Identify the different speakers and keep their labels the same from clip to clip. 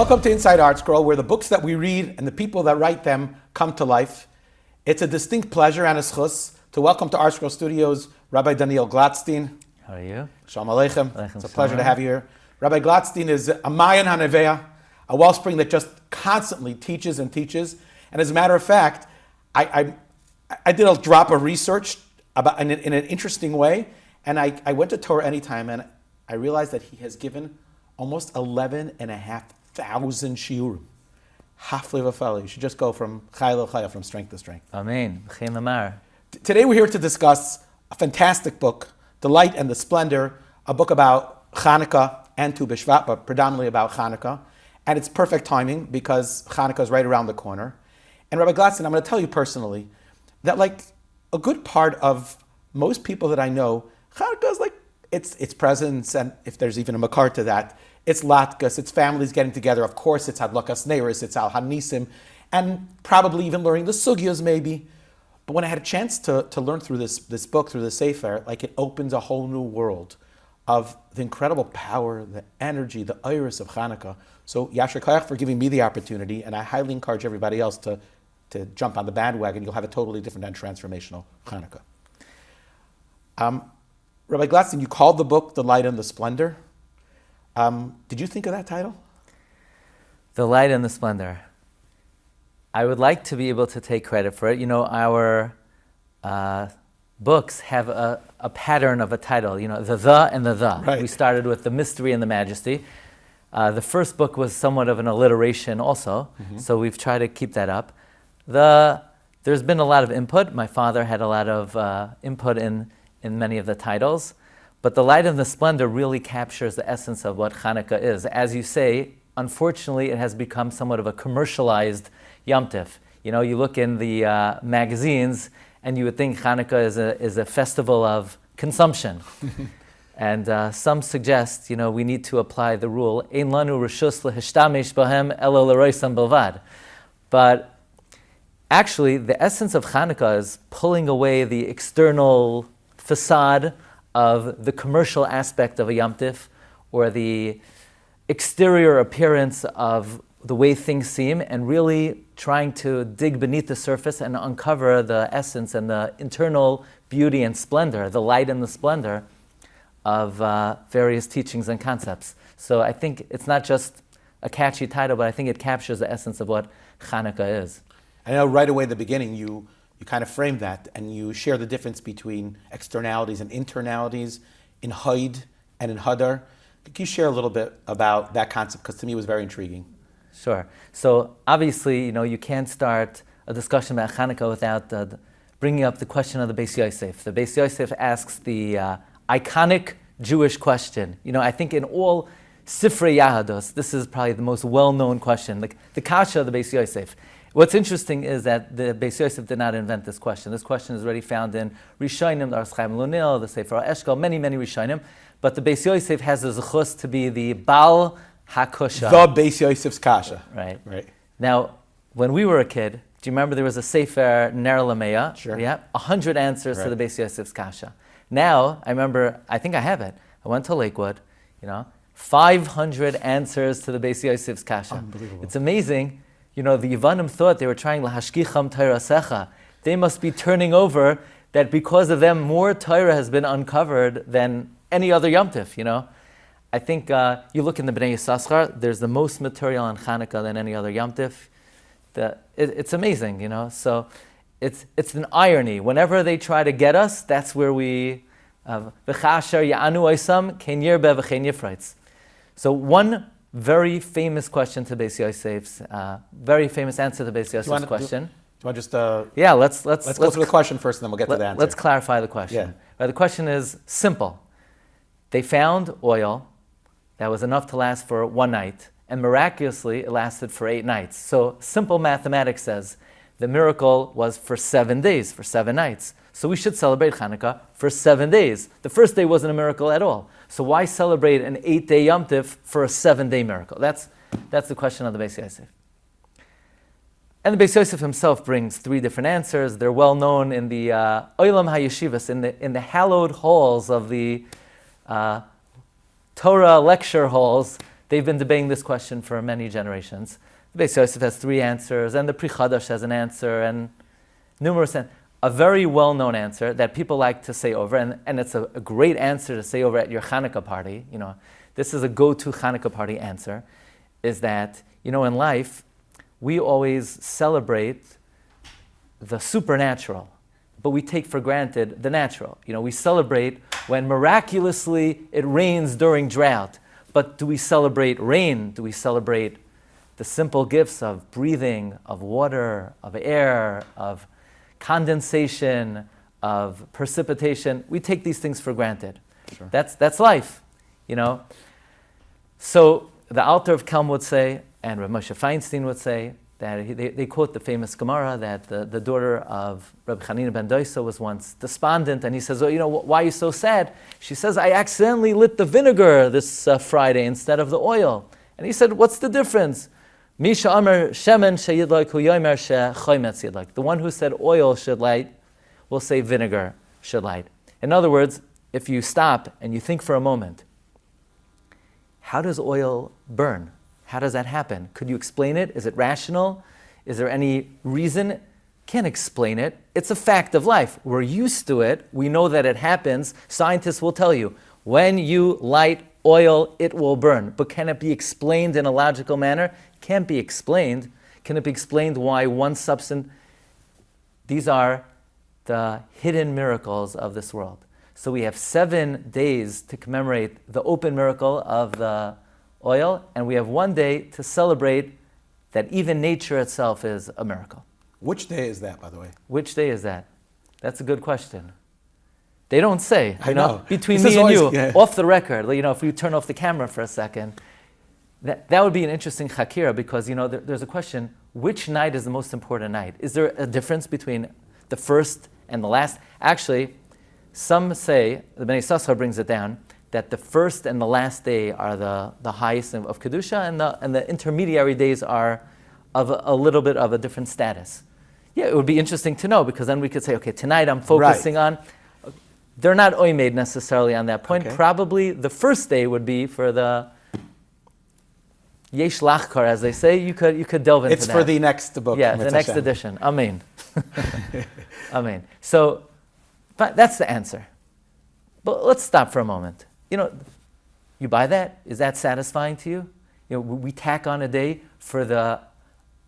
Speaker 1: Welcome to Inside ArtScroll, where the books that we read and the people that write them come to life. It's a distinct pleasure and a schus to welcome to ArtScroll Studios Rabbi Daniel Glatstein.
Speaker 2: How are you?
Speaker 1: Shalom Aleichem. It's a pleasure to have you here. Rabbi Glatstein is a Mayan HaNeveah, a wellspring that just constantly teaches and teaches. And as a matter of fact, I did a drop of research about in an interesting way, and I went to Torah Anytime, and I realized that he has given almost 11,500 shiurim. Hafli v'fali. You should just go from chayil to chayil, from strength to strength.
Speaker 2: Amen.
Speaker 1: Today we're here to discuss a fantastic book, The Light and the Splendor, a book about Chanukah and Tu B'Shevat, but predominantly about Chanukah. And it's perfect timing because Chanukah is right around the corner. And Rabbi Glatstein, I'm going to tell you personally that like a good part of most people that I know, Chanukah is like its presence, and if there's even a makar to that, it's latkes, it's families getting together. Of course, it's hadlakas neiros, it's al hanisim, and probably even learning the sugyas maybe. But when I had a chance to learn through this book, through the sefer, like it opens a whole new world of the incredible power, the energy, the iris of Chanukah. So Yasher Koyach for giving me the opportunity, and I highly encourage everybody else to jump on the bandwagon. You'll have a totally different and transformational Chanukah. Rabbi Glatstein, you called the book The Light and the Splendor. Did you think of that title?
Speaker 2: The Light and the Splendor. I would like to be able to take credit for it. You know, our books have a pattern of a title, you know, the and the. Right. We started with the mystery and the majesty. The first book was somewhat of an alliteration also, so we've tried to keep that up. There's been a lot of input. My father had a lot of input in many of the titles, but The Light and the Splendor really captures the essence of what Chanukah is. As you say, unfortunately, it has become somewhat of a commercialized Yom Tif. You know, you look in the magazines, and you would think Chanukah is a festival of consumption. And some suggest, you know, we need to apply the rule, Ein lanu reshus lehishtamesh bahem elo l'roisam belvad. But actually, the essence of Chanukah is pulling away the external facade of the commercial aspect of a Yom Tif, or the exterior appearance of the way things seem, and really trying to dig beneath the surface and uncover the essence and the internal beauty and splendor, the light and the splendor of various teachings and concepts. So I think it's not just a catchy title, but I think it captures the essence of what Chanukah is.
Speaker 1: I know right away at the beginning you kind of framed that, and you share the difference between externalities and internalities in Haid and in Hadar. Can you share a little bit about that concept? Because to me it was very intriguing.
Speaker 2: Sure. So obviously, you know, you can't start a discussion about Chanukah without bringing up the question of the Beis Yosef. The Beis Yosef asks the iconic Jewish question. You know, I think in all Sifrei Yahados, this is probably the most well-known question, the Kasha of the Beis Yosef. What's interesting is that the Beis Yosef did not invent this question. This question is already found in Rishonim, the Arschaim Lunil, the Sefer Eshkol, many Rishonim. But the Beis Yosef has the zechus to be the Baal HaKosha.
Speaker 1: The Beis Yosef's Kasha.
Speaker 2: Right. Now, when we were a kid, do you remember there was a Sefer Ner Lameya?
Speaker 1: Sure.
Speaker 2: Yeah, 100 answers to the Beis Yosef's Kasha. Now, I remember, I think I have it. I went to Lakewood, you know, 500 answers to the Beis Yosef's Kasha.
Speaker 1: Unbelievable.
Speaker 2: It's amazing. You know, the Yevanim thought they were trying lahashkicham Torah. They must be turning over that because of them more Torah has been uncovered than any other Yom Tif, you know. I think you look in the Bnei Yissaschar, there's the most material on Chanukah than any other Yom Tif. It's amazing, you know. So it's an irony. Whenever they try to get us, that's where we v'chasher ya'anu oisam ken yirbe v'chen yifreitz. So one very famous question to Beis Yosef's, very famous answer to Beis Yosef's question.
Speaker 1: Do you want to just...
Speaker 2: Yeah, let's
Speaker 1: go through the question first, and then we'll get to the answer.
Speaker 2: Let's clarify the question.
Speaker 1: Yeah.
Speaker 2: Right, the question is simple. They found oil that was enough to last for one night, and miraculously it lasted for 8 nights. So simple mathematics says the miracle was for 7 days, for 7 nights. So we should celebrate Chanukah for 7 days. The first day wasn't a miracle at all. So why celebrate an 8-day Yom Tif for a 7-day miracle? That's the question of the Beis Yosef. And the Beis Yosef himself brings 3 different answers. They're well known in the Olam HaYeshivas, in the hallowed halls of the Torah lecture halls. They've been debating this question for many generations. The Beis Yosef has 3 answers, and the Pri Chadash has an answer, and numerous. A very well-known answer that people like to say over, and it's a great answer to say over at your Chanukah party. This is a go-to Chanukah party answer, is that, in life, we always celebrate the supernatural, but we take for granted the natural. We celebrate when miraculously it rains during drought, but do we celebrate rain? Do we celebrate the simple gifts of breathing, of water, of air, of condensation, of precipitation? We take these things for granted.
Speaker 1: Sure.
Speaker 2: That's life, So the Alter of Kelm would say, and Rav Moshe Feinstein would say, that they quote the famous Gemara that the daughter of Rabbi Chanina ben Doisa was once despondent, and he says, why are you so sad? She says, I accidentally lit the vinegar this Friday instead of the oil. And he said, what's the difference? Misha Amar Shemen Sheyidlaik Hu Yomer Shechoymetz Yidlaik. The one who said oil should light will say vinegar should light. In other words, if you stop and you think for a moment, how does oil burn? How does that happen? Could you explain it? Is it rational? Is there any reason? Can't explain it. It's a fact of life. We're used to it. We know that it happens. Scientists will tell you, when you light oil, it will burn. But can it be explained in a logical manner? Can't be explained. Can it be explained why one substance? These are the hidden miracles of this world. So we have 7 days to commemorate the open miracle of the oil, and we have 1 day to celebrate that even nature itself is a miracle.
Speaker 1: Which day is that, by the way?
Speaker 2: Which day is that? That's a good question. They don't say.
Speaker 1: I know.
Speaker 2: Between
Speaker 1: This
Speaker 2: me
Speaker 1: is
Speaker 2: and
Speaker 1: always-
Speaker 2: you,
Speaker 1: yeah.
Speaker 2: off the record, if we turn off the camera for a second, that would be an interesting chakira, because there's a question: which night is the most important night? Is there a difference between the first and the last? Actually, some say, the Bnei Yissaschar brings it down, that the first and the last day are the highest of Kedusha, and the intermediary days are of a little bit of a different status. Yeah, it would be interesting to know, because then we could say, okay, tonight I'm focusing on. They're not oimed necessarily on that point.
Speaker 1: Okay.
Speaker 2: Probably the first day would be for the Yesh Lachkar, as they say. You could delve into that.
Speaker 1: It's for the next book.
Speaker 2: Yeah, the next
Speaker 1: Hashem.
Speaker 2: edition. Amen. Amen. So, but that's the answer. But let's stop for a moment. You buy that? Is that satisfying to you? We tack on a day for the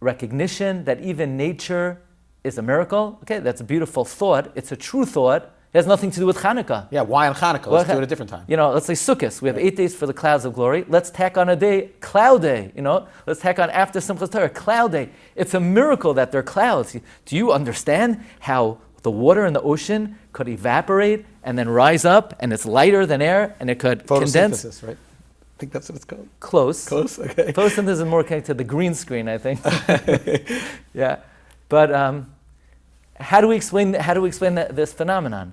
Speaker 2: recognition that even nature is a miracle. Okay, that's a beautiful thought. It's a true thought. It has nothing to do with Chanukah.
Speaker 1: Yeah, why on Chanukah? Let's do it at a different time.
Speaker 2: Let's say Sukkot. We have 8 days for the clouds of glory. Let's tack on a day, cloud day. Let's tack on after Simchas Torah, cloud day. It's a miracle that there are clouds. Do you understand how the water in the ocean could evaporate and then rise up, and it's lighter than air, and it could condense?
Speaker 1: Photosynthesis, right? I think that's what it's called.
Speaker 2: Close.
Speaker 1: Close, okay.
Speaker 2: Photosynthesis is more connected to the green screen, I think. Yeah, but how do we explain this phenomenon?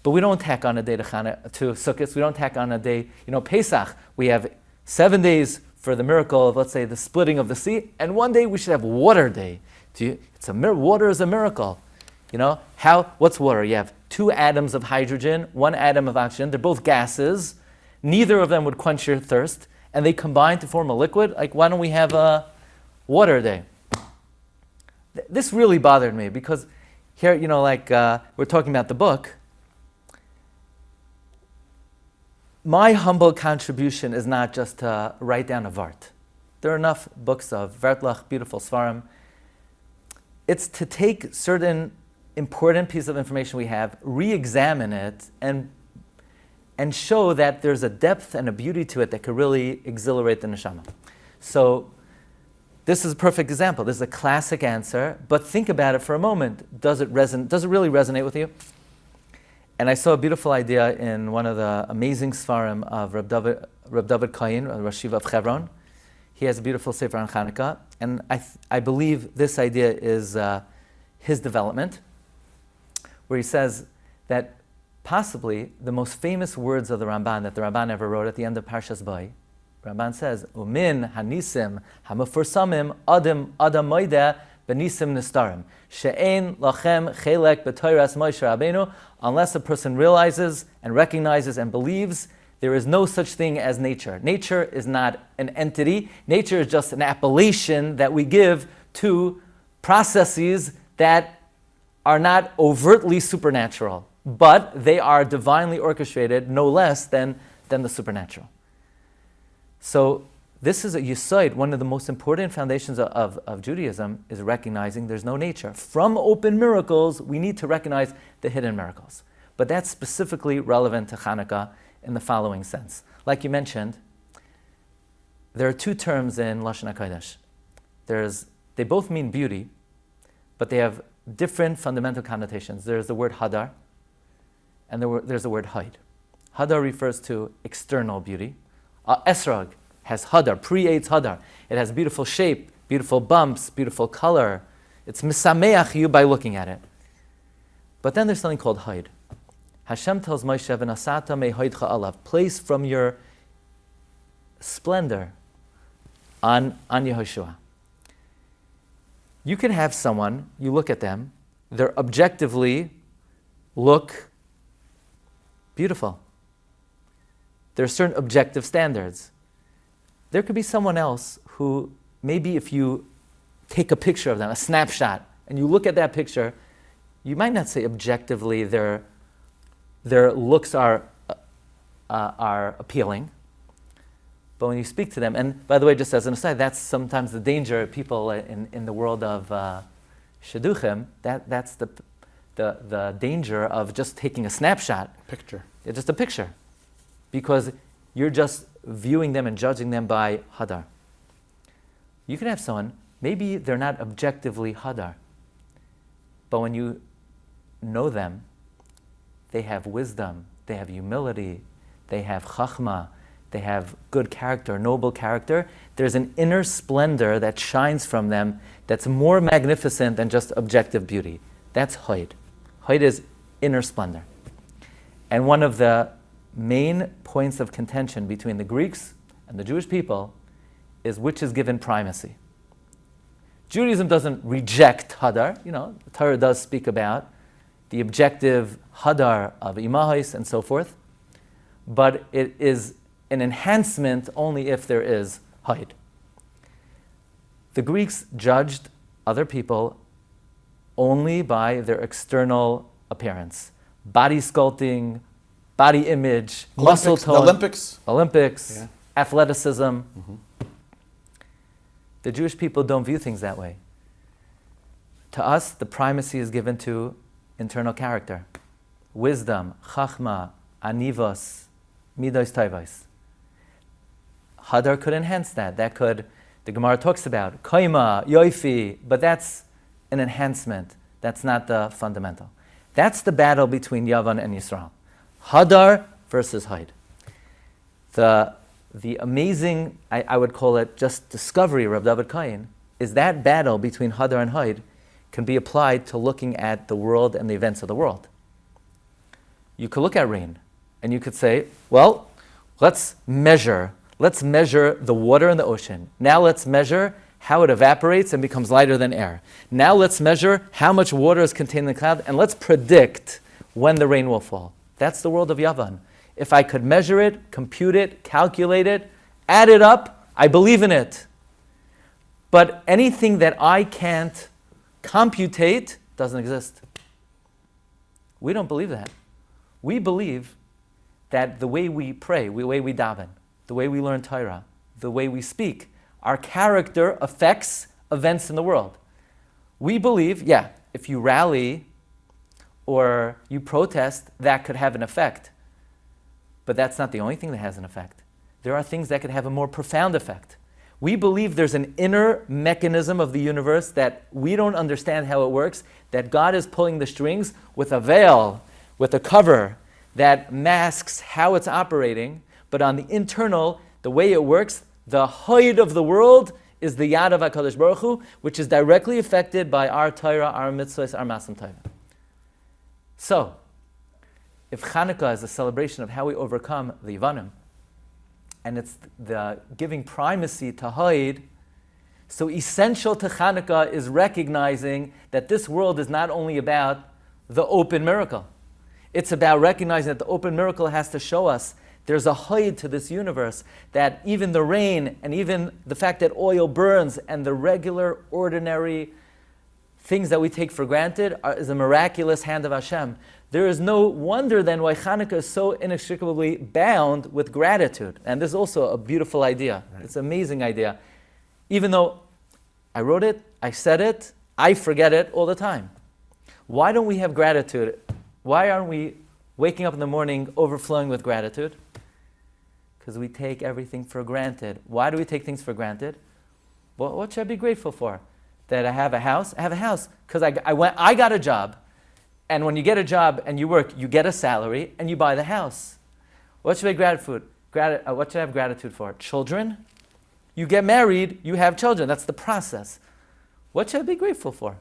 Speaker 2: But we don't tack on a day to Sukkot. We don't tack on a day, Pesach. We have 7 days for the miracle of, let's say, the splitting of the sea, and 1 day we should have water day. Water is a miracle. What's water? You have 2 atoms of hydrogen, 1 atom of oxygen. They're both gases. Neither of them would quench your thirst, and they combine to form a liquid. Why don't we have a water day? This really bothered me, because here, we're talking about the book. My humble contribution is not just to write down a Vart. There are enough books of Vertlach, beautiful Svarim. It's to take certain important piece of information we have, re-examine it, and show that there's a depth and a beauty to it that could really exhilarate the neshama. So this is a perfect example. This is a classic answer, but think about it for a moment. Does it really resonate with you? And I saw a beautiful idea in one of the amazing Svarim of Reb David Kohen, Rosh Yeshiva of Hebron. He has a beautiful Sefer on Chanukah, and I believe this idea is his development, where he says that possibly the most famous words of the Ramban that the Ramban ever wrote at the end of Parshas Bo, Ramban says, "Umin hanisim hamufursamim adam moida benisim nistarim she'ein lachem chelek b'toras Moshe Rabbeinu." Unless a person realizes and recognizes and believes There is no such thing as nature. Nature is not an entity. Nature is just an appellation that we give to processes that are not overtly supernatural, but they are divinely orchestrated, no less than the supernatural. So this is a yesod. One of the most important foundations of Judaism is recognizing there's no nature. From open miracles, we need to recognize the hidden miracles. But that's specifically relevant to Chanukah in the following sense. Like you mentioned, there are two terms in Lashon HaKodesh. They both mean beauty, but they have different fundamental connotations. There's the word hadar, and there's the word haid. Hadar refers to external beauty. Esrog has hadar, pre-AIDS hadar. It has beautiful shape, beautiful bumps, beautiful color. It's misameach you by looking at it. But then there's something called haid. Hashem tells Moshe, "V'nasata me'haidcha alav," place from your splendor on Yehoshua. You can have someone, you look at them, they objectively look beautiful. There are certain objective standards. There could be someone else who, maybe if you take a picture of them, a snapshot, and you look at that picture, you might not say objectively their looks are appealing. But when you speak to them, and by the way, just as an aside, that's sometimes the danger of people in the world of shidduchim. That's the danger of just taking a snapshot.
Speaker 1: Picture.
Speaker 2: It's just a picture. Because you're just viewing them and judging them by hadar. You can have someone, maybe they're not objectively hadar, but when you know them, they have wisdom, they have humility, they have chachma, they have good character, noble character. There's an inner splendor that shines from them that's more magnificent than just objective beauty. That's haid. Haid is inner splendor. And one of the main points of contention between the Greeks and the Jewish people is which is given primacy. Judaism doesn't reject hadar. The Torah does speak about the objective hadar of imahos and so forth, but it is an enhancement only if there is haid. The Greeks judged other people only by their external appearance, body sculpting, body image, muscle tone, Olympics, yeah. Athleticism. Mm-hmm. The Jewish people don't view things that way. To us, the primacy is given to internal character, wisdom, chachma, anivos, midos tovos. Hadar could enhance that. The Gemara talks about kaima, yoifi, but that's an enhancement. That's not the fundamental. That's the battle between Yavan and Yisrael. Hadar versus haid. The amazing, I would call it just discovery of Rav David Kain, is that battle between hadar and haid can be applied to looking at the world and the events of the world. You could look at rain, and you could say, well, let's measure the water in the ocean. Now let's measure how it evaporates and becomes lighter than air. Now let's measure how much water is contained in the cloud, and let's predict when the rain will fall. That's the world of Yavan. If I could measure it, compute it, calculate it, add it up, I believe in it. But anything that I can't computate doesn't exist. We don't believe that. We believe that the way we pray, the way we daven, the way we learn Torah, the way we speak, our character affects events in the world. We believe, if you rally or you protest, that could have an effect. But that's not the only thing that has an effect. There are things that could have a more profound effect. We believe there's an inner mechanism of the universe that we don't understand how it works, that God is pulling the strings with a veil, with a cover that masks how it's operating, but on the internal, the way it works, the haid of the world is the yad of HaKadosh Baruch Hu, which is directly affected by our Torah, our mitzvahs, our masim Torah. So, if Chanukah is a celebration of how we overcome the Yavanim, and it's the giving primacy to haid, so essential to Chanukah is recognizing that this world is not only about the open miracle. It's about recognizing that the open miracle has to show us There's a hoid to this universe that even the rain and even the fact that oil burns and the regular, ordinary things that we take for granted is a miraculous hand of Hashem. There is no wonder then why Chanukah is so inextricably bound with gratitude. And this is also a beautiful idea. Right. It's an amazing idea. Even though I wrote it, I said it, I forget it all the time. Why don't we have gratitude? Why aren't we waking up in the morning overflowing with gratitude? Because we take everything for granted. Why do we take things for granted? Well, what should I be grateful for? That I have a house? I have a house because I got a job. And when you get a job and you work, you get a salary and you buy the house. What should I what should I have gratitude for? Children? You get married, you have children. That's the process. What should I be grateful for?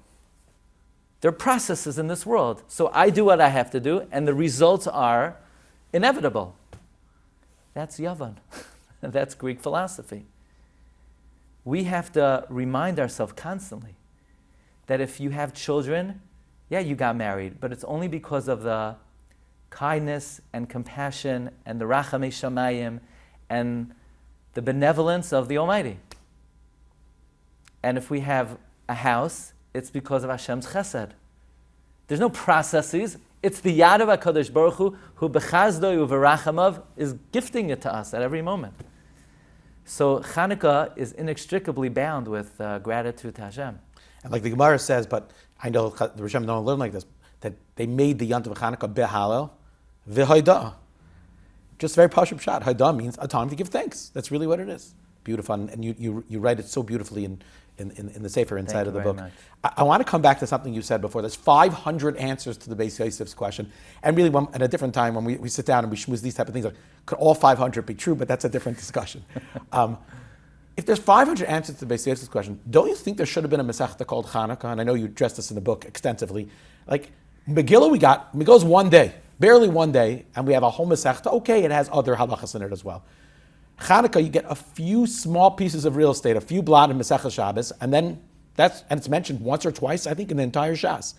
Speaker 2: There are processes in this world. So I do what I have to do, and the results are inevitable. That's Yavan. That's Greek philosophy. We have to remind ourselves constantly that if you have children, yeah, you got married, but it's only because of the kindness and compassion and the rachamei shamayim and the benevolence of the Almighty. And if we have a house, it's because of Hashem's chesed. There's no processes. It's the Yad of HaKadosh Baruch who b'chazdoi u'v'rachamav is gifting it to us at every moment. So Chanukah is inextricably bound with gratitude to Hashem.
Speaker 1: And like the Gemara says, but I know the Rishonim don't learn like this, that they made the Yontiv of Chanukah behalel v'hoidah. Just very pashut pshat. Hoidah means a time to give thanks. That's really what it is. Beautiful, and you write it so beautifully in the Sefer inside of the book. I want to come back to something you said before. There's 500 answers to the Beis Yosef's question. And really, at a different time, when we sit down and we schmooze these type of things, like, could all 500 be true? But that's a different discussion. If there's 500 answers to the Beis Yosef's question, don't you think there should have been a Masechta called Chanukah? And I know you addressed this in the book extensively. Like, Megillah's one day, barely one day, and we have a whole Masechta. Okay, it has other halachas in it as well. Chanukah, you get a few small pieces of real estate, a few blot in Masechah Shabbos, and then it's mentioned once or twice, I think, in the entire Shas.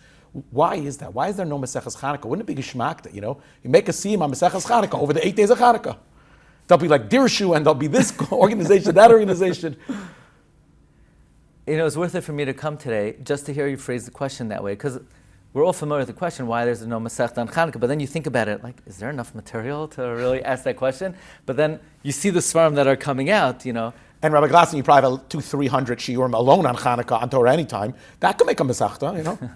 Speaker 1: Why is that? Why is there no Masechas Chanukah? Wouldn't it be geschmacked? You make a siyum on Masechas Chanukah over the 8 days of Chanukah. There'll be like Dirshu, and there'll be this organization, that organization.
Speaker 2: It's worth it for me to come today just to hear you phrase the question that way, because we're all familiar with the question, why there's no Masechta on Chanukah, but then you think about it, like, is there enough material to really ask that question? But then you see the svarim that are coming out, And
Speaker 1: Rabbi Glatstein, you probably have 200-300 shiurim alone on Chanukah, on Torah anytime. That could make a Masechta,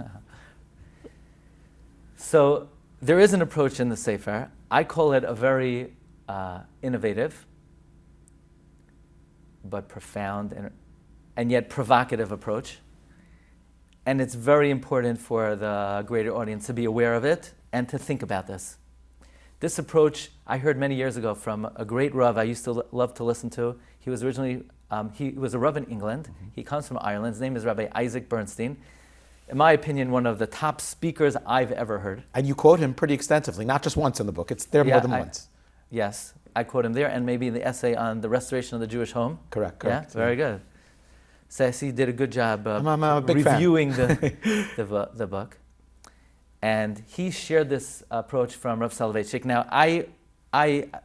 Speaker 2: So there is an approach in the Sefer. I call it a very innovative, but profound and yet provocative approach. And it's very important for the greater audience to be aware of it and to think about this. This approach I heard many years ago from a great Rav I used to love to listen to. He was originally, he was a Rav in England. Mm-hmm. He comes from Ireland. His name is Rabbi Isaac Bernstein. In my opinion, one of the top speakers I've ever heard.
Speaker 1: And you quote him pretty extensively, not just once in the book. It's there more than once.
Speaker 2: Yes, I quote him there, and maybe in the essay on the restoration of the Jewish home.
Speaker 1: Correct.
Speaker 2: Yeah, very good. So I see you did a good job
Speaker 1: I'm a big
Speaker 2: reviewing the book. And he shared this approach from Rav Soloveitchik. Now, I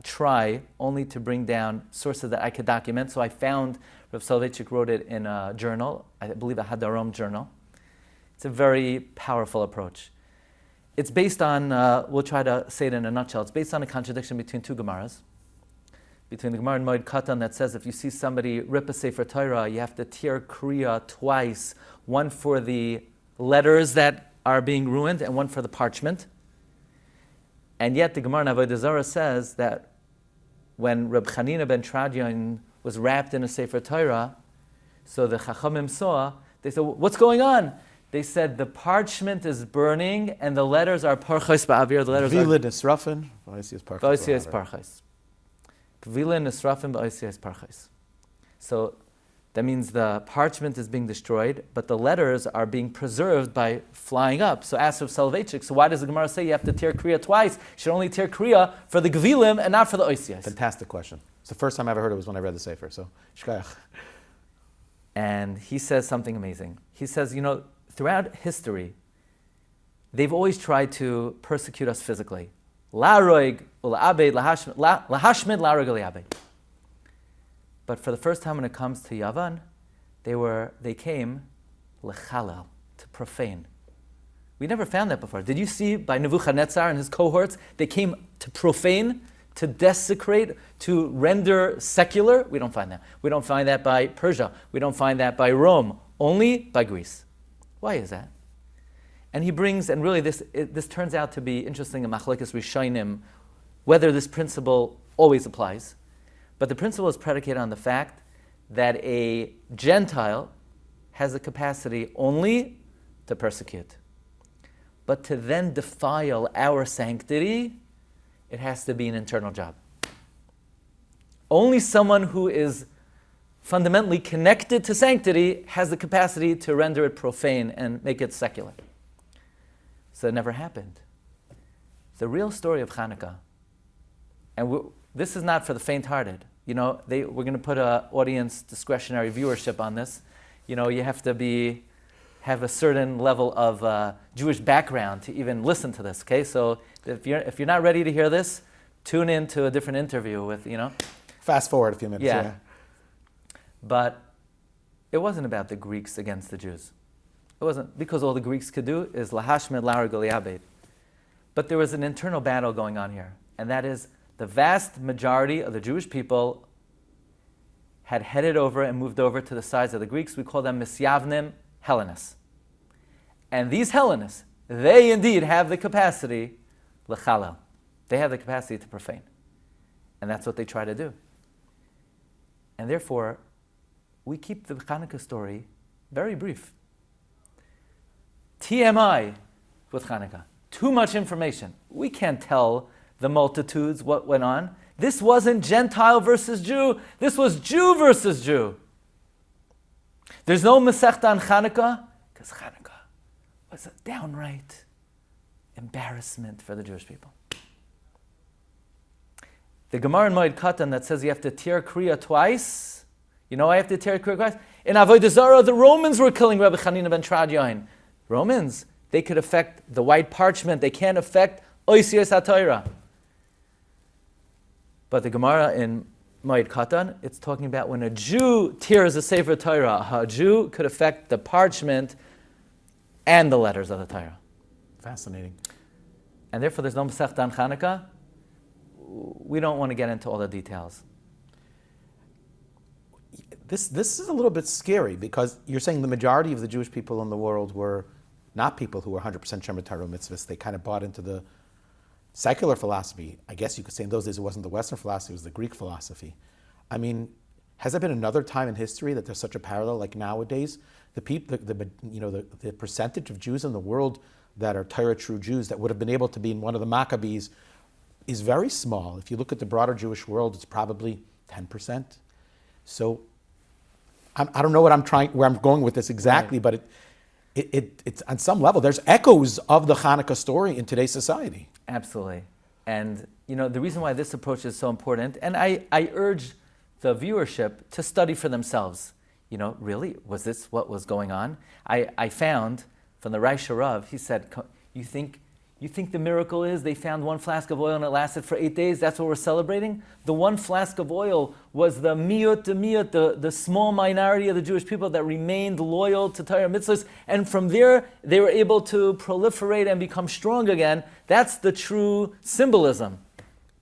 Speaker 2: try only to bring down sources that I could document. So I found Rav Soloveitchik wrote it in a journal, I believe a Hadarom journal. It's a very powerful approach. It's based on, we'll try to say it in a nutshell, it's based on a contradiction between two Gemaras. Between the Gemara and Moed Katan that says if you see somebody rip a Sefer Torah, you have to tear Kriya twice, one for the letters that are being ruined and one for the parchment. And yet the Gemara in Avodah Zarah says that when Reb Chanina ben Tradion was wrapped in a Sefer Torah, so the Chachamim saw, they said, what's going on? They said the parchment is burning and the letters are parchos ba'avir. The letters
Speaker 1: Vilin nisrafin, v'oisias
Speaker 2: parchos. Vilin nisrafin, v'oisias parchos. So that means the parchment is being destroyed, but the letters are being preserved by flying up. So ask Rav Soloveitchik, so why does the Gemara say you have to tear Kriya twice? You should only tear Kriya for the Gvilim and not for the Oisias.
Speaker 1: Fantastic question. It's the first time I ever heard it was when I read the Sefer, so shkayach.
Speaker 2: And he says something amazing. He says, throughout history, they've always tried to persecute us physically. La'roig ula'abed lahashmid la'roig ula'abed. But for the first time when it comes to Yavan, they came lechalel, to profane. We never found that before. Did you see by Nebuchadnezzar and his cohorts, they came to profane, to desecrate, to render secular? We don't find that. We don't find that by Persia. We don't find that by Rome. Only by Greece. Why is that? And he brings, and really this turns out to be interesting in Machlekes Rishonim, whether this principle always applies. But the principle is predicated on the fact that a Gentile has the capacity only to persecute. But to then defile our sanctity, it has to be an internal job. Only someone who is fundamentally connected to sanctity has the capacity to render it profane and make it secular. So it never happened. The real story of Chanukah, and this is not for the faint-hearted. We're going to put an audience discretionary viewership on this. You have to have a certain level of Jewish background to even listen to this. Okay, so if you're not ready to hear this, tune in to a different interview with
Speaker 1: Fast forward a few minutes. Yeah.
Speaker 2: But it wasn't about the Greeks against the Jews. It wasn't, because all the Greeks could do is lahashmed la'ar goliabed. But there was an internal battle going on here, and that is the vast majority of the Jewish people had headed over and moved over to the sides of the Greeks. We call them misyavnim Hellenists. And these Hellenists, they indeed have the capacity lechalel. They have the capacity to profane. And that's what they try to do. And therefore, we keep the Chanukah story very brief. TMI with Chanukah. Too much information. We can't tell the multitudes what went on. This wasn't Gentile versus Jew. This was Jew versus Jew. There's no Masechta on Chanukah, because Chanukah was a downright embarrassment for the Jewish people. The Gemara in Moed Katan that says you have to tear Kriya twice. I have to tear Kriya twice. In Avodah Zarah, the Romans were killing Rabbi Chanina ben Tradion. Romans, they could affect the white parchment. They can't affect Oisios HaTorah. But the Gemara in Moed Katan, it's talking about when a Jew tears a Sefer Torah, a Jew could affect the parchment and the letters of the Torah.
Speaker 1: Fascinating.
Speaker 2: And therefore there's no Masechta on Chanukah. We don't want to get into all the details.
Speaker 1: This is a little bit scary, because you're saying the majority of the Jewish people in the world were not people who were 100% Shemer Torah mitzvahs. They kind of bought into the secular philosophy. I guess you could say in those days it wasn't the Western philosophy, it was the Greek philosophy. I mean, has there been another time in history that there's such a parallel like nowadays? The percentage of Jews in the world that are Torah true Jews that would have been able to be in one of the Maccabees is very small. If you look at the broader Jewish world, it's probably 10%. So I don't know where I'm going with this exactly, right. But it's on some level, there's echoes of the Chanukah story in today's society.
Speaker 2: Absolutely. And the reason why this approach is so important, and I urge the viewership to study for themselves. Really, was this what was going on? I found from the Reish Rav, he said, you think the miracle is they found one flask of oil and it lasted for 8 days? That's what we're celebrating? The one flask of oil was the the small minority of the Jewish people that remained loyal to Torah mitzvahs, and from there they were able to proliferate and become strong again. That's the true symbolism.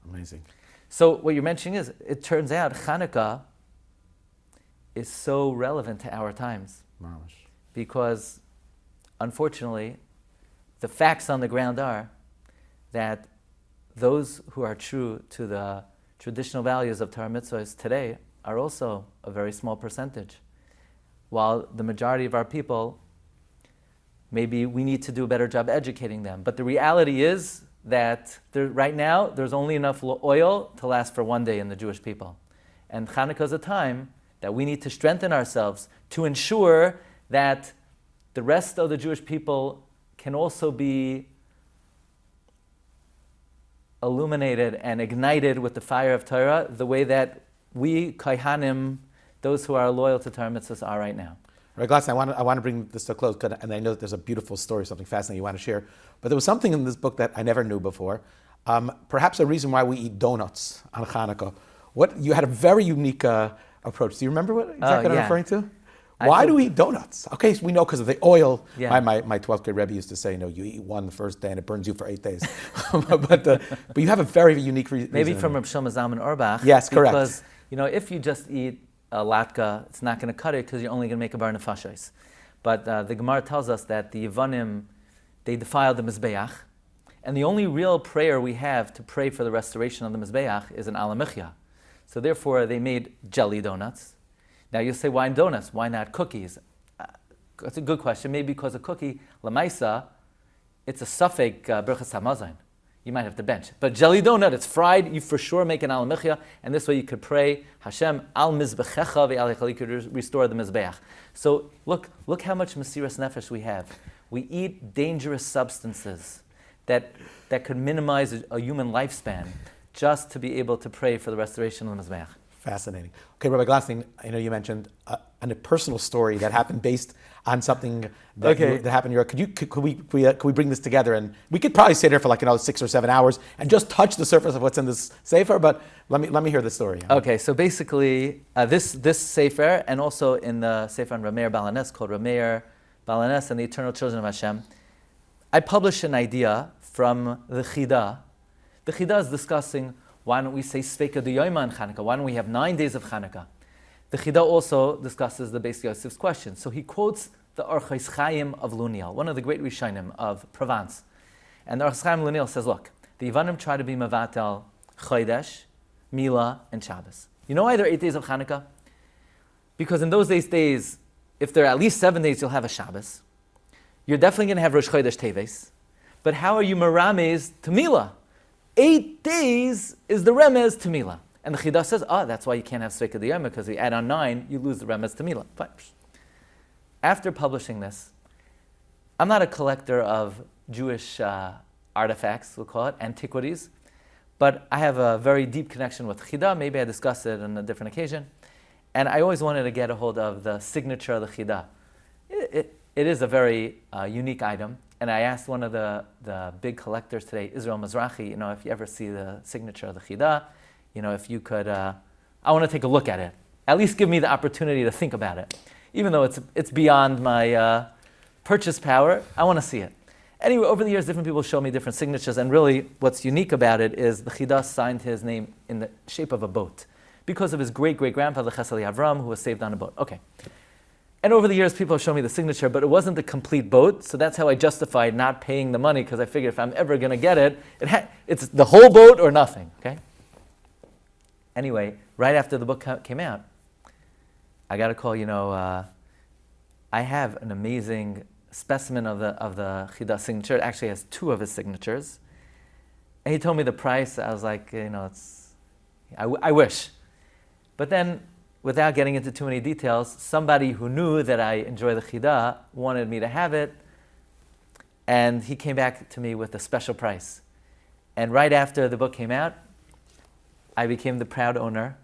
Speaker 1: Amazing.
Speaker 2: So what you're mentioning is, it turns out Chanukah is so relevant to our times.
Speaker 1: Mamish.
Speaker 2: Because, unfortunately, the facts on the ground are that those who are true to the traditional values of Torah mitzvahs today are also a very small percentage. While the majority of our people, maybe we need to do a better job educating them. But the reality is that right now, there's only enough oil to last for one day in the Jewish people. And Chanukah is a time that we need to strengthen ourselves to ensure that the rest of the Jewish people can also be illuminated and ignited with the fire of Torah the way that we, Kaihanim, those who are loyal to Torah mitzvahs, are right now.
Speaker 1: Rabbi Glatstein, I want to bring this to a close, and I know that there's a beautiful story, something fascinating you want to share. But there was something in this book that I never knew before. perhaps a reason why we eat donuts on Hanukkah. You had a very unique approach. Do you remember what exactly I'm referring to? Why do we eat donuts? Okay, so we know because of the oil.
Speaker 2: Yeah.
Speaker 1: My 12th grade Rebbe used to say, you eat one the first day and it burns you for 8 days. but you have a very unique reason.
Speaker 2: Maybe from Reb Shlomo Zalman Auerbach.
Speaker 1: Yes, correct.
Speaker 2: Because, if you just eat a latke, it's not going to cut it because you're only going to make a bar nefashos. But the Gemara tells us that the Yevanim, they defiled the Mizbeach. And the only real prayer we have to pray for the restoration of the Mizbeach is an Alamichya. So therefore, they made jelly donuts. Now you'll say, why donuts? Why not cookies? That's a good question. Maybe because a cookie, lamaisa, it's a suffix berachas hamazon. You might have to bench. But jelly donut, it's fried. You for sure make an alamichya, and this way you could pray Hashem al mizbechecha ve'al. You could restore the mizbeach. So look how much mesiras nefesh we have. We eat dangerous substances that could minimize a human lifespan just to be able to pray for the restoration of the mizbeach.
Speaker 1: Fascinating. Okay, Rabbi Glatstein, I know you mentioned a personal story that happened based on something that happened in Europe. Could we bring this together? And we could probably sit here for 6 or 7 hours and just touch the surface of what's in this sefer. But let me hear the story.
Speaker 2: Okay, so basically, this sefer, and also in the sefer on Rameir Balanes called Rameir Balanes and the Eternal Children of Hashem, I published an idea from the Chida. The Chida is discussing, why don't we say Sveika D'Yoyma in Chanukah? Why don't we have 9 days of Chanukah? The Chida also discusses the Beis Yosef's question. So he quotes the Orchos Chaim of Luniel, one of the great Rishonim of Provence. And the Orchos Chaim of Luniel says, look, the Yevanim try to be Mavatel, Chodesh, Mila, and Shabbos. You know why there are 8 days of Chanukah? Because in those days, if there are at least 7 days, you'll have a Shabbos. You're definitely going to have Rosh Chodesh Teves. But how are you Merames to Mila? 8 days is the remez to Mila. And the Chida says, that's why you can't have Sveika D'Yoma, because you add on 9, you lose the remez to Mila. Fine. After publishing this, I'm not a collector of Jewish artifacts, we'll call it, antiquities, but I have a very deep connection with Chida. Maybe I discussed it on a different occasion. And I always wanted to get a hold of the signature of the Chida. It is a very unique item. And I asked one of the big collectors today, Israel Mizrahi, if you ever see the signature of the Chida, if you could, I want to take a look at it. At least give me the opportunity to think about it. Even though it's beyond my purchase power, I want to see it. Anyway, over the years, different people show me different signatures, and really what's unique about it is the Chida signed his name in the shape of a boat because of his great-great-grandfather, Chesed Avram, who was saved on a boat. Okay. And over the years, people have shown me the signature, but it wasn't the complete boat, so that's how I justified not paying the money, because I figured if I'm ever going to get it, it's the whole boat or nothing, okay? Anyway, right after the book came out, I got a call, I have an amazing specimen of the Chida signature. It actually has 2 of his signatures. And he told me the price. I was like, I wish. But then, without getting into too many details, somebody who knew that I enjoy the Chida wanted me to have it, and he came back to me with a special price. And right after the book came out, I became the proud owner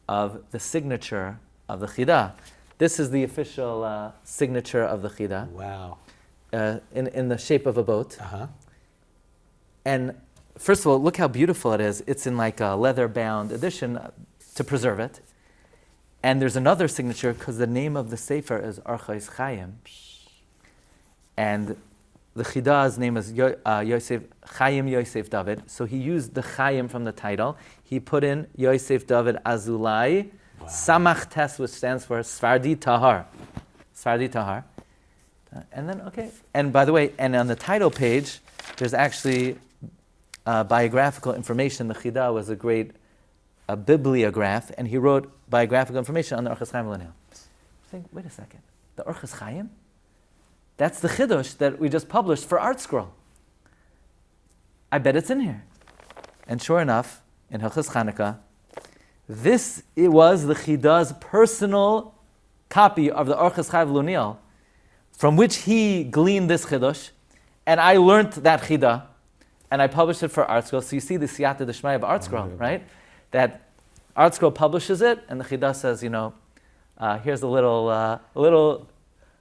Speaker 2: of the signature of the Chida. This is the official signature of the Chida.
Speaker 1: Wow.
Speaker 2: In the shape of a boat.
Speaker 1: Uh-huh.
Speaker 2: And first of all, look how beautiful it is. It's in a leather-bound edition to preserve it. And there's another signature because the name of the sefer is Orchos Chaim. And the Chida's name is Yosef, Chaim Yosef David. So he used the Chaim from the title. He put in Yosef David Azulai, Samach Tes, which stands for Sfardi Tahar. Sfardi Tahar. And then, and by the way, and on the title page, there's actually biographical information. The Chida was a great bibliograph, and he wrote biographical information on the Orchos Chaim Luniel. Think, wait a second, the Orchos Chaim? That's the Chidush that we just published for ArtScroll. I bet it's in here. And sure enough, in Hilchos Chanukah, it was the Chida's personal copy of the Orchos Chaim Luniel, from which he gleaned this Chidush, and I learned that Chida, and I published it for ArtScroll. So you see the Siyata D'Shmaya of ArtScroll, right? That ArtScroll publishes it, and the Chida says, here's a little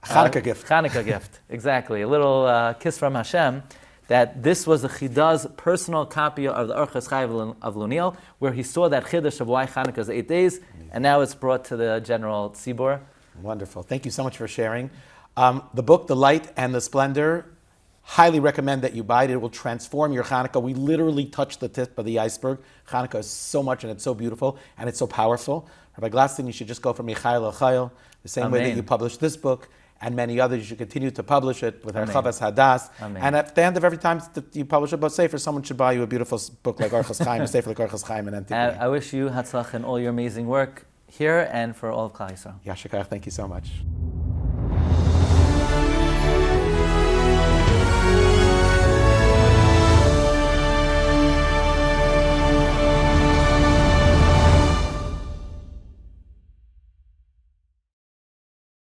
Speaker 1: Chanukah gift.
Speaker 2: Chanukah gift, exactly. A little kiss from Hashem that this was the Chidah's personal copy of the Orchos Chai of Luniel, where he saw that Chiddush of why Chanukah is 8 days, and now it's brought to the general tzibur.
Speaker 1: Wonderful. Thank you so much for sharing. The book, The Light and the Splendor, highly recommend that you buy it. It will transform your Chanukah. We literally touched the tip of the iceberg. Chanukah is so much, and it's so beautiful, and it's so powerful. Rabbi Glatstein, you should just go from Michael Chayil, the same way that you published this book, and many others. You should continue to publish it with Chavas Hadas. And at the end of every time that you publish a book, sefer, someone should buy you a beautiful book like Orchos Chaim, a sefer like Orchos Chaim and Antiquity.
Speaker 2: I wish you Hatzlach in all your amazing work here and for all of Klal Yisrael.
Speaker 1: Yashikach, thank you so much.